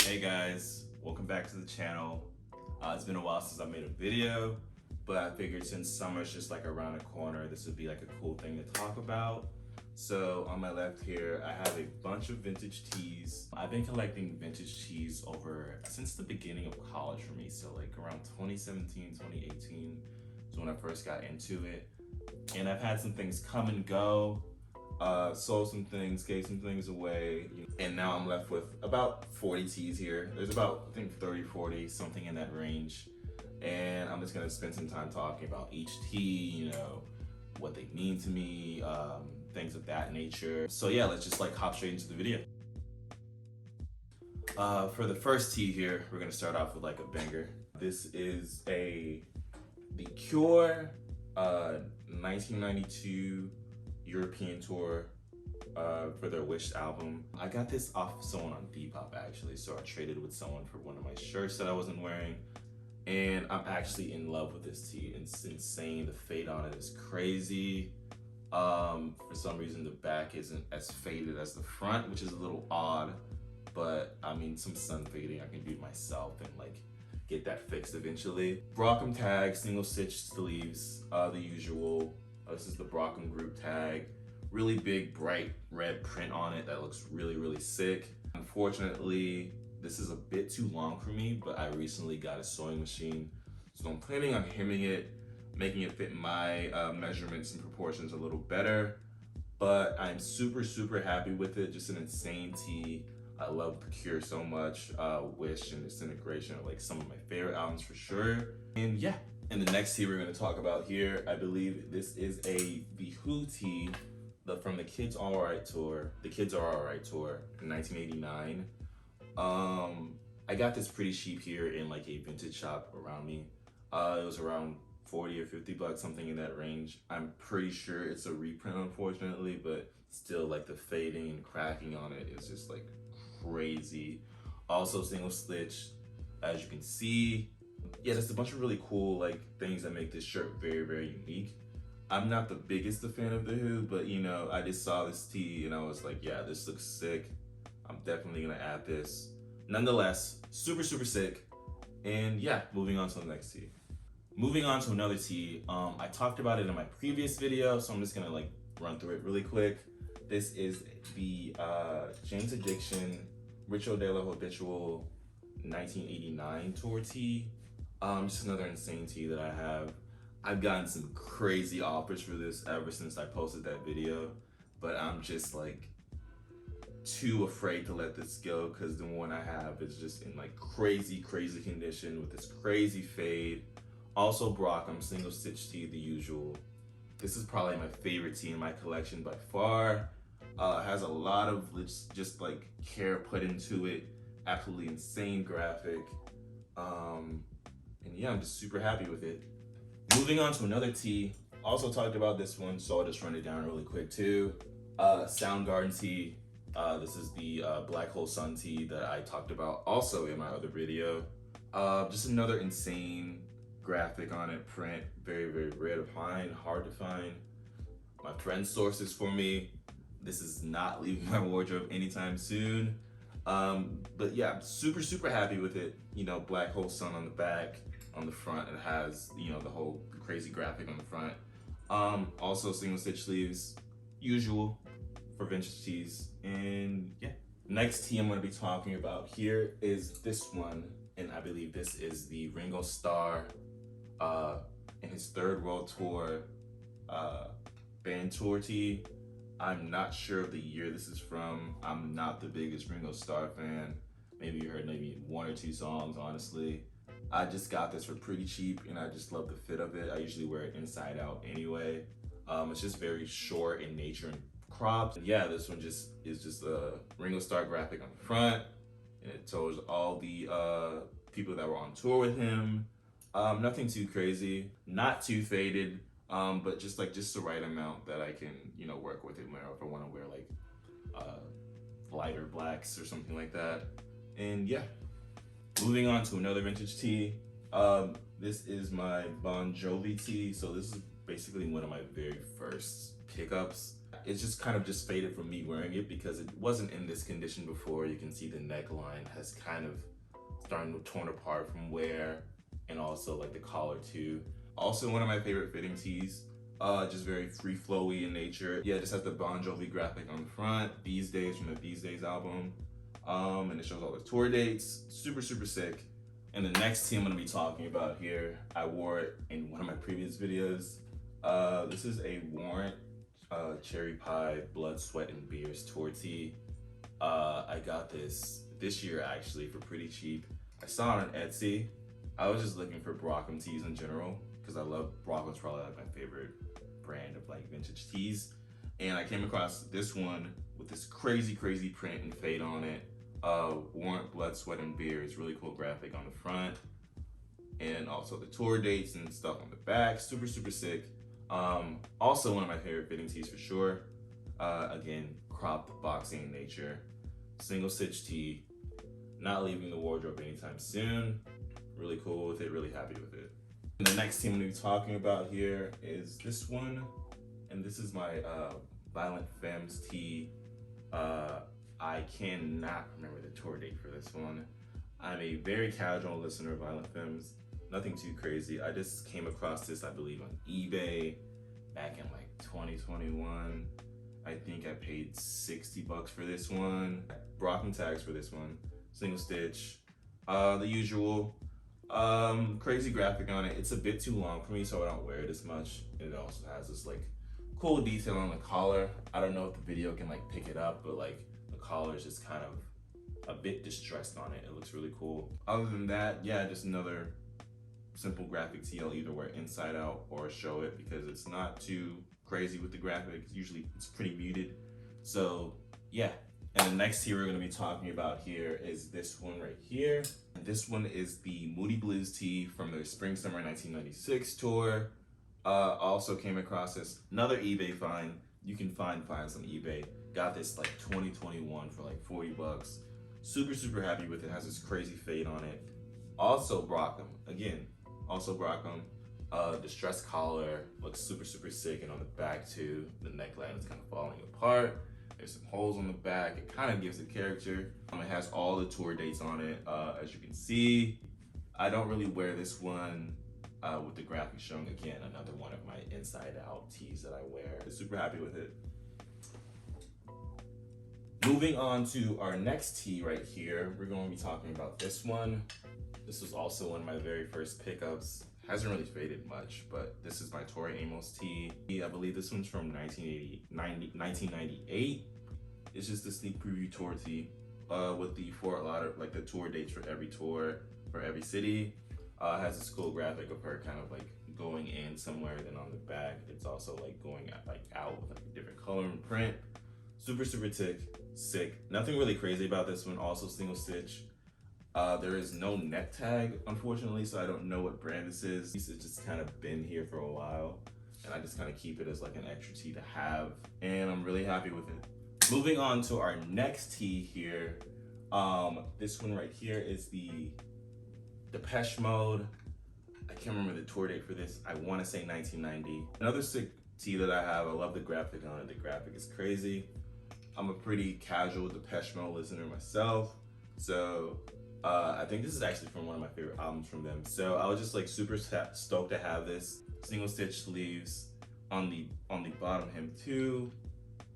Hey guys, welcome back to the channel. It's been a while since I made a video, but I figured since summer's just like around the corner, this would be like a cool thing to talk about. So on my left here, I have a bunch of vintage tees. I've been collecting vintage tees since the beginning of college for me. So like around 2017, 2018 is when I first got into it. And I've had some things come and go. Sold some things, gave some things away, and now I'm left with about 40 tees here. There's about, I think 30, 40, something in that range. And I'm just gonna spend some time talking about each tee, what they mean to me, things of that nature. So yeah, let's just like hop straight into the video. For the first tee here, we're gonna start off with like a banger. This is the Cure 1992 European tour for their Wish album. I got this off of someone on Depop actually, so I traded with someone for one of my shirts that I wasn't wearing, and I'm actually in love with this tee. It's insane. The fade on it is crazy. For some reason the back isn't as faded as the front, which is a little odd, but I mean, some sun fading I can do myself and like get that fixed eventually. Brockham tag, single stitch sleeves, the usual. This is the Brockham group tag. Really big, bright red print on it that looks really, really sick. Unfortunately, this is a bit too long for me, but I recently got a sewing machine. So I'm planning on hemming it, making it fit my measurements and proportions a little better. But I'm super, super happy with it. Just an insane tee. I love The Cure so much. Wish and Disintegration are like some of my favorite albums for sure. And yeah. And the next tee we're going to talk about here, I believe this is The Who tee from the Kids Are Alright tour. The Kids Are Alright tour in 1989. I got this pretty cheap here in like a vintage shop around me. It was around 40 or 50 bucks, something in that range. I'm pretty sure it's a reprint, unfortunately, but still like the fading and cracking on it is just like crazy. Also single stitch, as you can see. Yeah, there's a bunch of really cool like things that make this shirt very, very unique. I'm not the biggest fan of The Who, but I just saw this tee and I was like, yeah, this looks sick. I'm definitely gonna add this. Nonetheless, super, super sick. And yeah, moving on to the next tee. Moving on to another tee. I talked about it in my previous video, so I'm just gonna like run through it really quick. This is the Jane's Addiction Ritual de la Habitual 1989 tour tee. Just another insane tee that I have. I've gotten some crazy offers for this ever since I posted that video, but I'm just like too afraid to let this go because the one I have is just in like crazy, crazy condition with this crazy fade. Also Brockham single stitch tee, the usual. This is probably my favorite tee in my collection by far. It has a lot of just like care put into it. Absolutely insane graphic. And yeah, I'm just super happy with it. Moving on to another tee. Also talked about this one, so I'll just run it down really quick too. Soundgarden tee. This is the Black Hole Sun tee that I talked about also in my other video. Just another insane graphic on it, print. Very, very rare to find, hard to find. My friend sourced this for me. This is not leaving my wardrobe anytime soon. But yeah, I'm super, super happy with it. Black Hole Sun on the back. On the front, it has, the whole crazy graphic on the front. Also single stitch sleeves, usual for vintage tees. And yeah. Next tee I'm gonna be talking about here is this one. And I believe this is the Ringo Starr in his third world tour band tour tee. I'm not sure of the year this is from. I'm not the biggest Ringo Starr fan. Maybe you heard maybe one or two songs, honestly. I just got this for pretty cheap and I just love the fit of it. I usually wear it inside out anyway. It's just very short in nature and cropped. Yeah, this one is just a Ringo Starr graphic on the front, and it shows all the people that were on tour with him. Nothing too crazy, not too faded, but just the right amount that I can work with it if I want to wear like lighter blacks or something like that. And yeah. Moving on to another vintage tee. This is my Bon Jovi tee. So this is basically one of my very first pickups. it's just kind of just faded from me wearing it because it wasn't in this condition before. You can see the neckline has kind of starting to torn apart from wear, and also like the collar too. Also one of my favorite fitting tees, just very free flowy in nature. Yeah, it just has the Bon Jovi graphic on the front, These Days from the These Days album. And it shows all the tour dates, super sick. And the next tee I'm gonna be talking about here, I wore it in one of my previous videos. This is a Warrant Cherry Pie Blood, Sweat, and Beers tour tee. I got this year actually for pretty cheap. I saw it on Etsy. I was just looking for Brockham tees in general because I love Brockham's, probably like my favorite brand of like vintage tees. And I came across this one with this crazy print and fade on it. Warrant Blood, Sweat, and Beers, really cool graphic on the front, and also the tour dates and stuff on the back. Super sick. Also one of my favorite fitting tees for sure. Again, cropped, boxy in nature, single stitch tee, not leaving the wardrobe anytime soon. Really cool with it, really happy with it. And the next tee I'm gonna be talking about here is this one, and this is my Violent Femmes tee. I cannot remember the tour date for this one. I'm a very casual listener of Violent Femmes, nothing too crazy. I just came across this, I believe, on eBay back in like 2021. I think I paid $60 for this one. Brockham tags for this one, single stitch, the usual. Crazy graphic on it. It's a bit too long for me, so I don't wear it as much. And it also has this like cool detail on the collar. I don't know if the video can like pick it up, but like the collar is just kind of a bit distressed on it. It looks really cool. Other than that, yeah, just another simple graphic tee. I'll either wear inside out or show it because it's not too crazy with the graphic. Usually it's pretty muted. So yeah. And the next tee we're gonna be talking about here is this one right here. This one is the Moody Blues tee from their Spring Summer 1996 tour. Also came across this, another eBay find. You can find finds on eBay. Got this like 2021 for like $40. Super happy with it. Has this crazy fade on it. Also Brockham, again, also Brockham. Distressed collar, looks super sick, and on the back too, the neckline is kind of falling apart. There's some holes on the back. It kind of gives it character. It has all the tour dates on it, as you can see. I don't really wear this one with the graphic showing. Again, another one of my inside out tees that I wear. Super happy with it. Moving on to our next tee right here, we're going to be talking about this one. This was also one of my very first pickups. Hasn't really faded much, but this is my Tori Amos tee. I believe this one's from 1998. It's just a sneak preview tour tee with the the tour dates for every tour, for every city. Has this cool graphic of her kind of like going in somewhere, then on the back, it's also like going out with like a different color and print. Super sick. Nothing really crazy about this one. Also single stitch. There is no neck tag, unfortunately, so I don't know what brand this is. It's just kind of been here for a while, and I just kind of keep it as like an extra tee to have, and I'm really happy with it. Moving on to our next tee here. This one right here is the Depeche Mode. I can't remember the tour date for this. I want to say 1990. Another sick tee that I have. I love the graphic on it. The graphic is crazy. I'm a pretty casual Depeche Mode listener myself, so I think this is actually from one of my favorite albums from them. So I was just like super stoked to have this. Single stitch sleeves on the bottom hem too,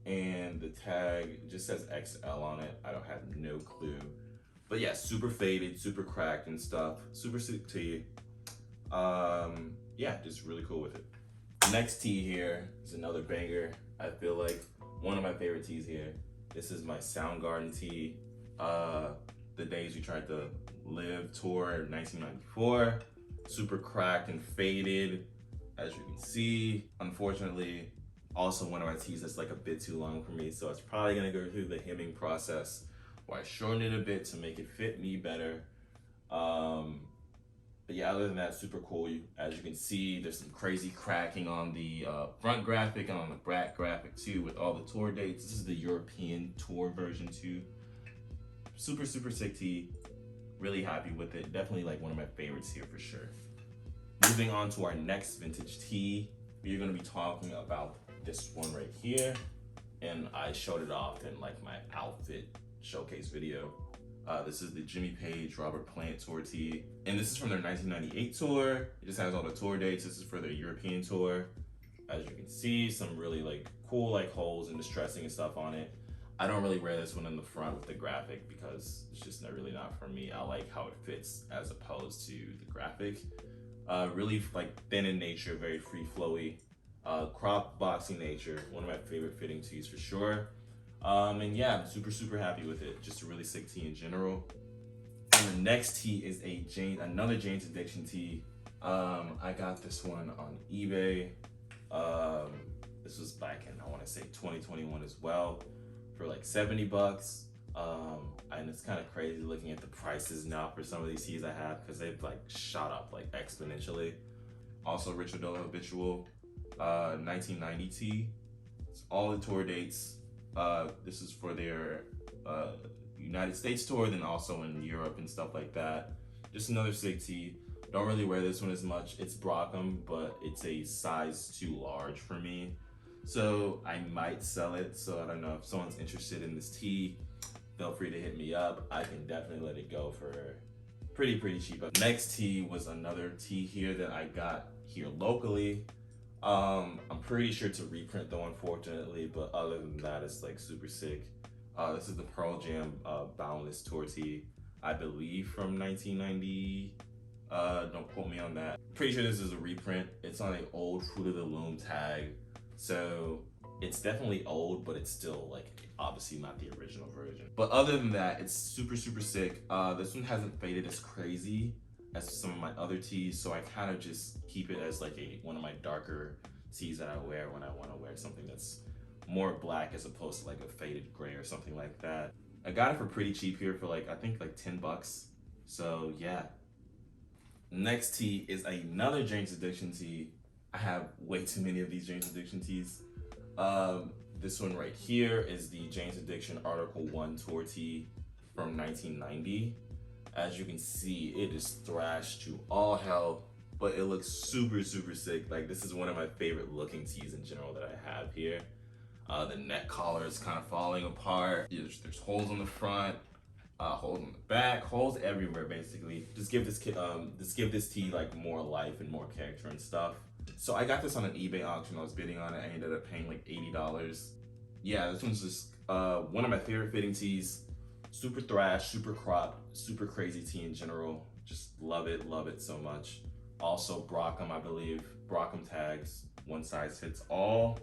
and the tag just says XL on it. I don't have no clue, but yeah, super faded, super cracked and stuff. Super sick tee. Yeah, just really cool with it. Next tee here is another banger. I feel like one of my favorite tees here. This is my Soundgarden tee. The Days We Tried to Live tour 1994. Super cracked and faded, as you can see. Unfortunately, also one of my tees that's like a bit too long for me, so it's probably gonna go through the hemming process where I shorten it a bit to make it fit me better. But yeah, other than that, super cool. As you can see, there's some crazy cracking on the front graphic and on the back graphic too, with all the tour dates. This is the European tour version too. Super sick tee. Really happy with it. Definitely like one of my favorites here for sure. Moving on to our next vintage tee, we're gonna be talking about this one right here. and I showed it off in like my outfit showcase video. This is the Jimmy Page Robert Plant tour tee, and this is from their 1998 tour. It just has all the tour dates. This is for their European tour. As you can see, some really like cool like holes and distressing and stuff on it. I don't really wear this one in the front with the graphic because it's just really not for me. I like how it fits as opposed to the graphic. Really like thin in nature, very free flowy. Crop boxy nature, one of my favorite fitting tees for sure. And yeah, I'm super happy with it. Just a really sick tee in general. And the next tee is another Jane's Addiction tee. I got this one on eBay. This was back in, I want to say 2021 as well, for like 70 bucks. And it's kind of crazy looking at the prices now for some of these tees I have, because they've like shot up like exponentially. Also Richard Dole Habitual 1990 tee. It's all the tour dates. This is for their United States tour, then also in Europe and stuff like that. Just another sick tee. Don't really wear this one as much. It's Brockham, but it's a size too large for me, so I might sell it. So I don't know if someone's interested in this tee, feel free to hit me up. I can definitely let it go for pretty cheap. Next tee was another tee here that I got here locally. I'm pretty sure it's a reprint though, unfortunately, but other than that, it's like super sick. This is the Pearl Jam Boundless tour tee, I believe from 1990. Don't quote me on that. Pretty sure this is a reprint. It's on an old Fruit of the Loom tag, so it's definitely old, but it's still like obviously not the original version. But other than that, it's super sick. This one hasn't faded as crazy as some of my other tees, so I kind of just keep it as like one of my darker tees that I wear when I want to wear something that's more black as opposed to like a faded gray or something like that. I got it for pretty cheap here for like, I think like 10 bucks. So yeah. Next tee is another Jane's Addiction tee. I have way too many of these Jane's Addiction tees. This one right here is the Jane's Addiction Article 1 tour tee from 1990. As you can see, it is thrashed to all hell, but it looks super sick. Like, this is one of my favorite looking tees in general that I have here. The neck collar is kind of falling apart. There's holes on the front, holes on the back, holes everywhere basically. Just give this tee like more life and more character and stuff. So I got this on an eBay auction. I was bidding on it. I ended up paying like $80. Yeah, this one's just one of my favorite fitting tees. Super thrash, super crop, super crazy tee in general. Just love it so much. Also Brockham, I believe. Brockham tags, one size fits all.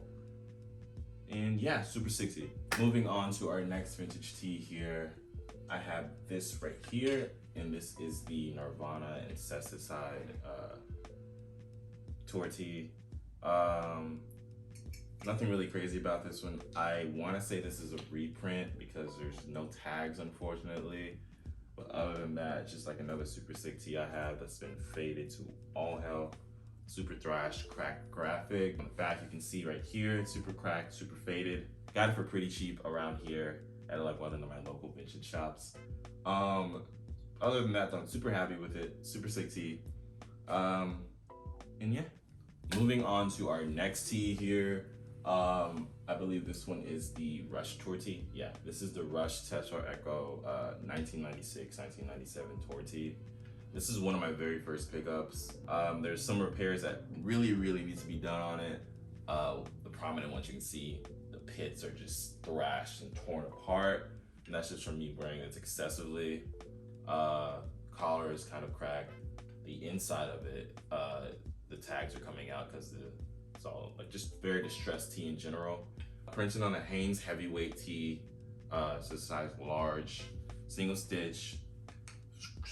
And yeah, super sexy. Moving on to our next vintage tee here. I have this right here, and this is the Nirvana Incesticide tour tee. Nothing really crazy about this one. I want to say this is a reprint because there's no tags, unfortunately. But other than that, it's just like another super sick tee I have that's been faded to all hell. Super thrash, cracked graphic. On the back, you can see right here, it's super cracked, super faded. Got it for pretty cheap around here at like one of my local vintage shops. Other than that, though, I'm super happy with it. Super sick tee. And yeah, moving on to our next tee here. I believe this one is the Rush tour tee. Yeah, this is the Rush Tetra Echo 1996, 1997 tour tee. This is one of my very first pickups. There's some repairs that really need to be done on it. The prominent ones you can see, the pits are just thrashed and torn apart. And that's just from me wearing it excessively. Collar is kind of cracked. The inside of it, the tags are coming out because it's all like just very distressed tee in general. Printed on a Hanes heavyweight tee, it's a size large, single stitch.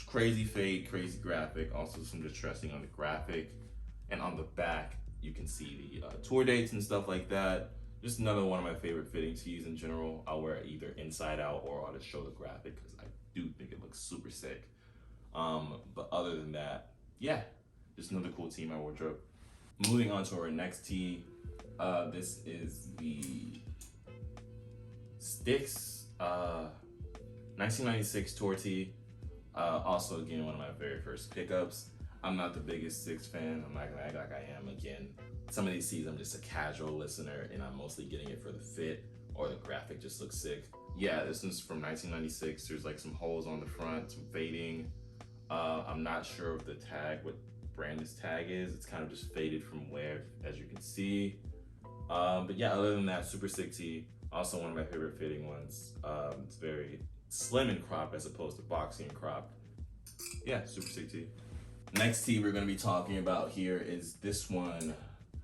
Crazy fade, crazy graphic, also some distressing on the graphic. And on the back, you can see the tour dates and stuff like that. Just another one of my favorite fitting tees in general. I'll wear it either inside out or I'll just show the graphic because I do think it looks super sick. But other than that, yeah, just another cool tee in my wardrobe. Moving on to our next tee, this is the Styx 1996 tour tee. Also, again, one of my very first pickups. I'm not the biggest Styx fan. I'm not gonna act like I am. Again, some of these tees I'm just a casual listener and I'm mostly getting it for the fit. or the graphic just looks sick. Yeah, this one's from 1996. There's like some holes on the front, some fading. I'm not sure of the tag, what brand this tag is. It's kind of just faded from wear, as you can see. But yeah, other than that, super sick tee. Also one of my favorite fitting ones. It's very slim and cropped as opposed to boxy and cropped. Yeah, super sick tee. Next tee we're gonna be talking about here is this one.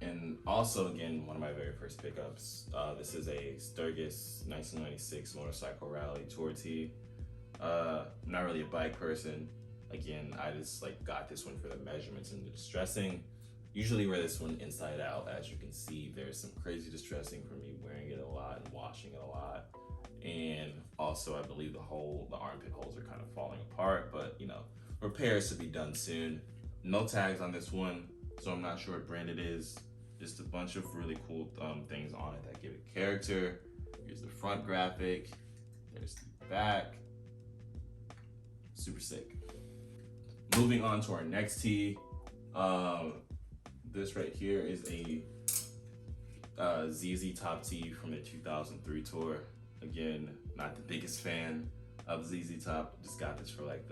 And also, again, one of my very first pickups. This is a Sturgis 1996 motorcycle rally tour tee. I'm not really a bike person. Again, I just like got this one for the measurements and the distressing. Usually wear this one inside out. As you can see, there's some crazy distressing for me wearing it a lot and washing it a lot. And also, I believe the armpit holes are kind of falling apart, but you know, repairs to be done soon. No tags on this one, so I'm not sure what brand it is. Just a bunch of really cool things on it that give it character. Here's the front graphic. There's the back. Super sick. Moving on to our next tee. This right here is a ZZ Top tee from the 2003 tour. Again, not the biggest fan of ZZ Top. Just got this for like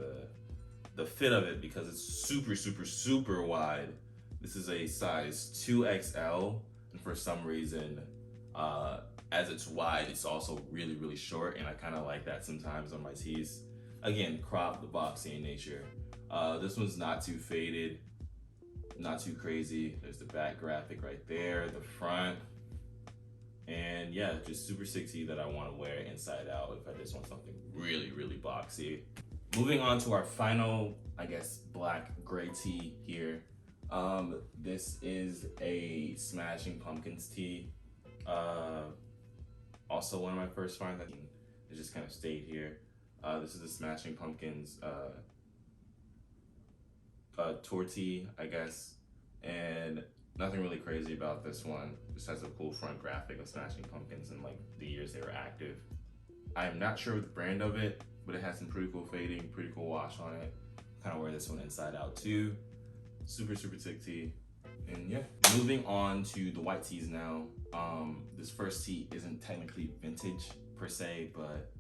the fit of it because it's super, super, super wide. This is a size 2XL, and for some reason, as it's wide, it's also really, really short, and I kind of like that sometimes on my tees. Again, crop, the boxy in nature. This one's not too faded, not too crazy. There's the back graphic right there, the front, and yeah, just super sick tee that I want to wear inside out if I just want something really, really boxy. Moving on to our final, I guess, black gray tee here. This is a Smashing Pumpkins tee. Also one of my first finds. It just kind of stayed here. This is the Smashing Pumpkins tour tee, I guess. And nothing really crazy about this one. Just has a cool front graphic of Smashing Pumpkins and like the years they were active. I'm not sure the brand of it, but it has some pretty cool fading, pretty cool wash on it. Kind of wear this one inside out too. Super, super sick tee. And yeah, moving on to the white tees now. This first tee isn't technically vintage per se, but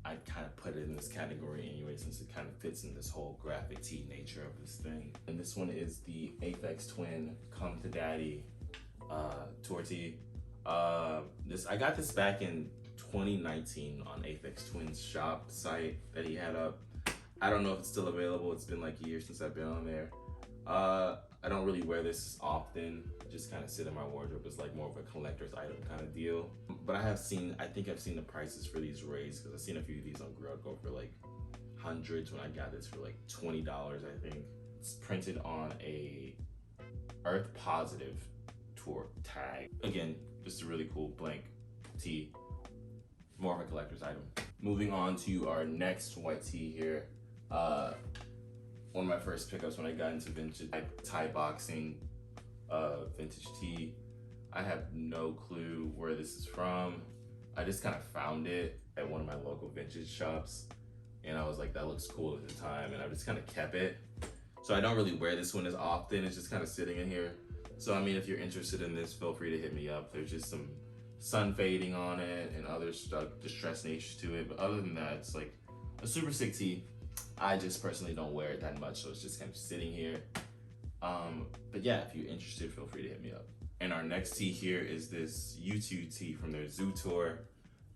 I kind of put it in this category anyway since it kind of fits in this whole graphic tee nature of this thing. And this one is the Aphex Twin Come to Daddy tour tee. I got this back in 2019 on Aphex Twin's shop site that he had up. I don't know if it's still available. It's been like a year since I've been on there. I don't really wear this often. Just kind of sit in my wardrobe. It's like more of a collector's item kind of deal. But I think I've seen the prices for these raised because I've seen a few of these on Grow go for like hundreds when I got this for like $20, I think. It's printed on a Earth Positive tour tag. Again, just a really cool blank tee. More of a collector's item. Moving on to our next white tee here. One of my first pickups when I got into vintage Thai boxing vintage tee. I have no clue where this is from. I just kind of found it at one of my local vintage shops and I was like, that looks cool at the time, and I just kind of kept it. So I don't really wear this one as often. It's just kind of sitting in here. So I mean, if you're interested in this, feel free to hit me up. There's just some sun fading on it and other distress nature to it, but other than that, it's like a super sick tee. I just personally don't wear it that much, so it's just kind of sitting here. But yeah, if you're interested, feel free to hit me up. And our next tee here is this U2 tee from their Zoo Tour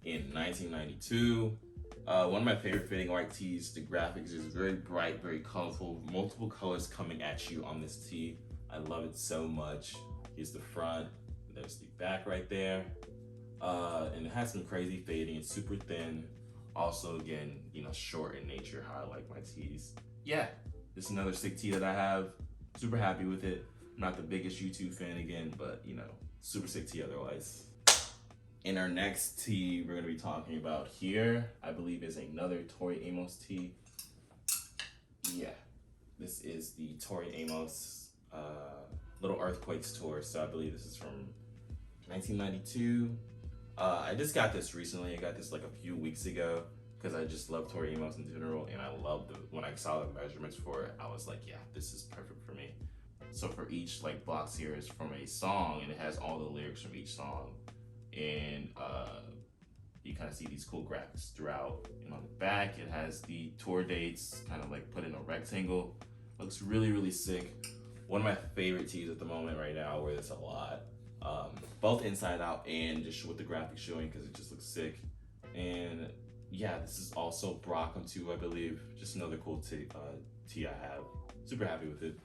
in 1992. One of my favorite fitting white tees. The graphics is very bright, very colorful, multiple colors coming at you on this tee. I love it so much. Here's the front, there's the back right there. And it has some crazy fading. It's super thin. Also, again, you know, short in nature, how I like my tees. Yeah, this is another sick tee that I have. Super happy with it. I'm not the biggest U2 fan again, but you know, super sick tee otherwise. In our next tee we're gonna be talking about here, I believe is another Tori Amos tee. Yeah, this is the Tori Amos Little Earthquakes tour. So I believe this is from 1992. I just got this recently. I got this like a few weeks ago because I just love Tori Amos in general, and I loved when I saw the measurements for it, I was like, yeah, this is perfect for me. So for each like box here is from a song, and it has all the lyrics from each song. And You kind of see these cool graphics throughout. And on the back, it has the tour dates kind of like put in a rectangle. Looks really, really sick. One of my favorite tees at the moment right now. I wear this a lot. Both inside out and just with the graphics showing because it just looks sick. And yeah, this is also Brockham too, I believe. Just another cool tee I have. Super happy with it.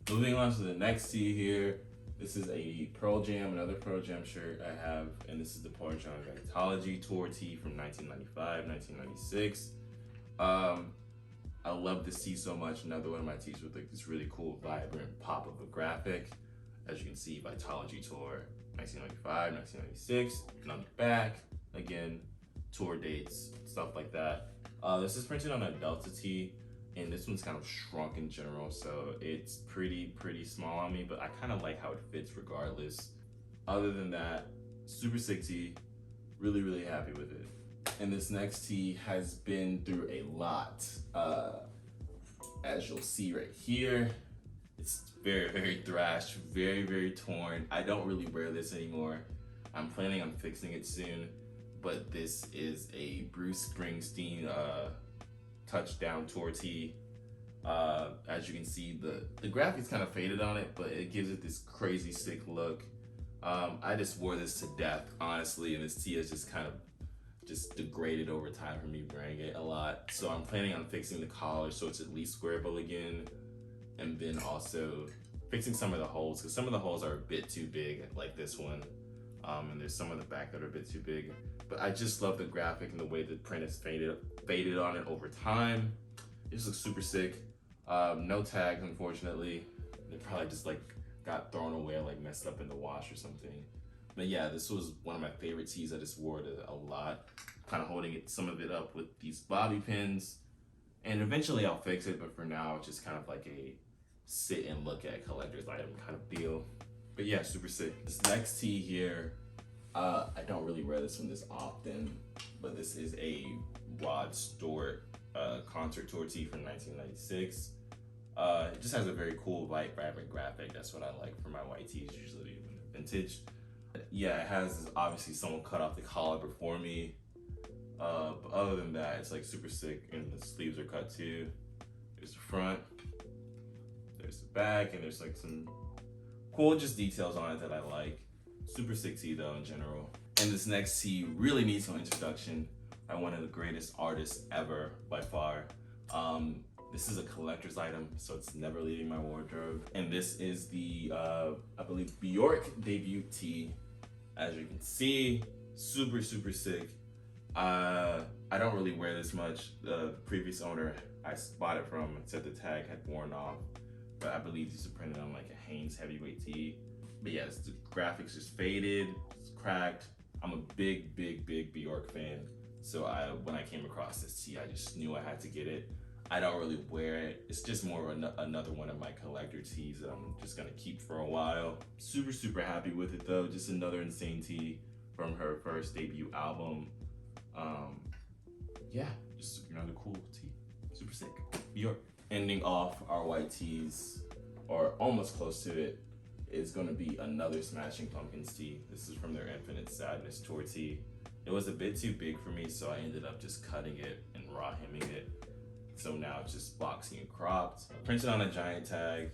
Moving on to the next tee here. This is a Pearl Jam, another Pearl Jam shirt I have, and this is the Pearl Jam Anthology Tour tee from 1995, 1996. I love this tee so much. Another one of my tees with like this really cool, vibrant pop of a graphic. As you can see, Vitology Tour, 1995, 1996, and on the back, again, tour dates, stuff like that. This is printed on a Delta tee, and this one's kind of shrunk in general, so it's pretty small on me, but I kind of like how it fits regardless. Other than that, super sick tee, really happy with it. And this next tee has been through a lot. As you'll see right here, it's very thrashed, very torn. I don't really wear this anymore. I'm planning on fixing it soon, but this is a Bruce Springsteen touchdown tour tee. As you can see, the graphics kind of faded on it, but it gives it this crazy sick look. I just wore this to death, honestly, and this tee has just kind of degraded over time for me wearing it a lot. So I'm planning on fixing the collar so it's at least wearable again, and then also fixing some of the holes, because some of the holes are a bit too big, like this one, and there's some on the back that are a bit too big. But I just love the graphic and the way the print is faded on it over time. It just looks super sick. No tags, unfortunately. They probably just like got thrown away or like messed up in the wash or something. But yeah, this was one of my favorite tees. I just wore it a lot. Kind of holding some of it up with these bobby pins. And eventually I'll fix it, but for now it's just kind of like a sit and look at collector's item kind of deal. But yeah, super sick. This next tee here, I don't really wear this one this often, but this is a Rod Stewart concert tour tee from 1996. It just has a very cool, vibrant graphic. That's what I like for my white tees, usually vintage. Yeah, it has obviously someone cut off the collar before me. But other than that, it's like super sick, and the sleeves are cut too. There's the front, there's the back, and there's like some cool just details on it that I like. Super sick tee though in general. And this next tee really needs no introduction by one of the greatest artists ever by far. This is a collector's item, so it's never leaving my wardrobe. And this is the, I believe, Bjork debut tee. As you can see, super sick. I don't really wear this much. The previous owner I bought it from said the tag had worn off, but I believe these are printed on like a Hanes heavyweight tee. But yeah, the graphics just faded, it's cracked. I'm a big Bjork fan, so when I came across this tee, I just knew I had to get it. I don't really wear it. It's just more another one of my collector tees that I'm just gonna keep for a while. Super happy with it though. Just another insane tee from her first debut album. Yeah, just another cool tee. Super sick. Bjork. Ending off our white tees, or almost close to it, is gonna be another Smashing Pumpkins tee. This is from their Infinite Sadness tour tee. It was a bit too big for me, so I ended up just cutting it and raw hemming it. So now it's just boxy and cropped. Printed on a giant tag.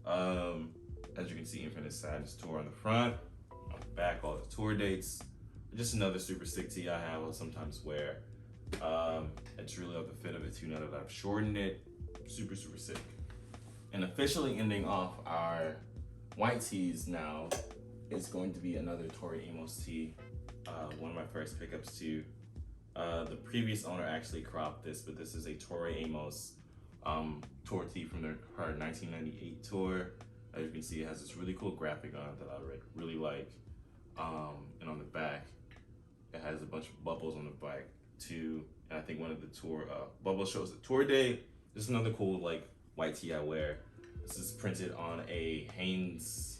As you can see, Infinite Sadness tour on the front. On the back, all the tour dates. Just another super sick tee I have, I'll sometimes wear. I just really love the fit of it too now that I've shortened it. Super sick. And officially ending off our white tees now is going to be another Tori Amos tee. One of my first pickups too. The previous owner actually cropped this, but this is a Tori Amos tour tee from her 1998 tour. As you can see, it has this really cool graphic on it that I really like. And on the back, it has a bunch of bubbles on the back too. And I think one of the tour bubbles shows the tour date. This is another cool like white tee I wear. This is printed on a Hanes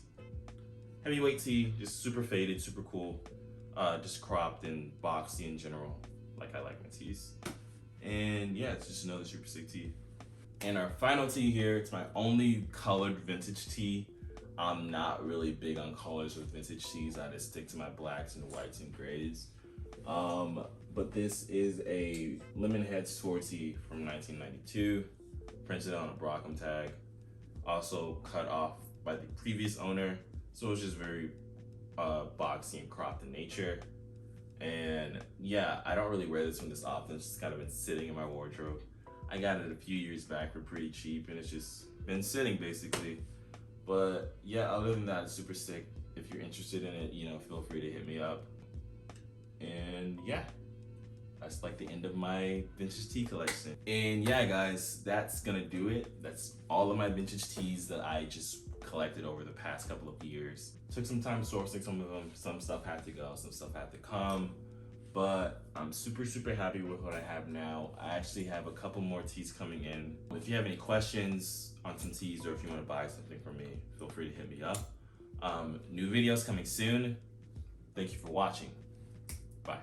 heavyweight tee, just super faded, super cool. Just cropped and boxy in general, like I like my tees. And yeah, it's just another super sick tee. And our final tee here, it's my only colored vintage tee. I'm not really big on colors with vintage tees. I just stick to my blacks and whites and grays. But this is a Lemonheads tour tee from 1992, printed on a Brockham tag, also cut off by the previous owner, so it's just very boxy and cropped in nature. And yeah, I don't really wear this one this often. It's just kind of been sitting in my wardrobe. I got it a few years back for pretty cheap, and it's just been sitting basically. But yeah, other than that, it's super sick. If you're interested in it, you know, feel free to hit me up. And yeah, that's like the end of my vintage tee collection. And yeah, guys, that's gonna do it. That's all of my vintage tees that I just collected over the past couple of years. Took some time sourcing some of them. Some stuff had to go, some stuff had to come. But I'm super, super happy with what I have now. I actually have a couple more tees coming in. If you have any questions on some tees, or if you want to buy something from me, feel free to hit me up. New videos coming soon. Thank you for watching. Bye.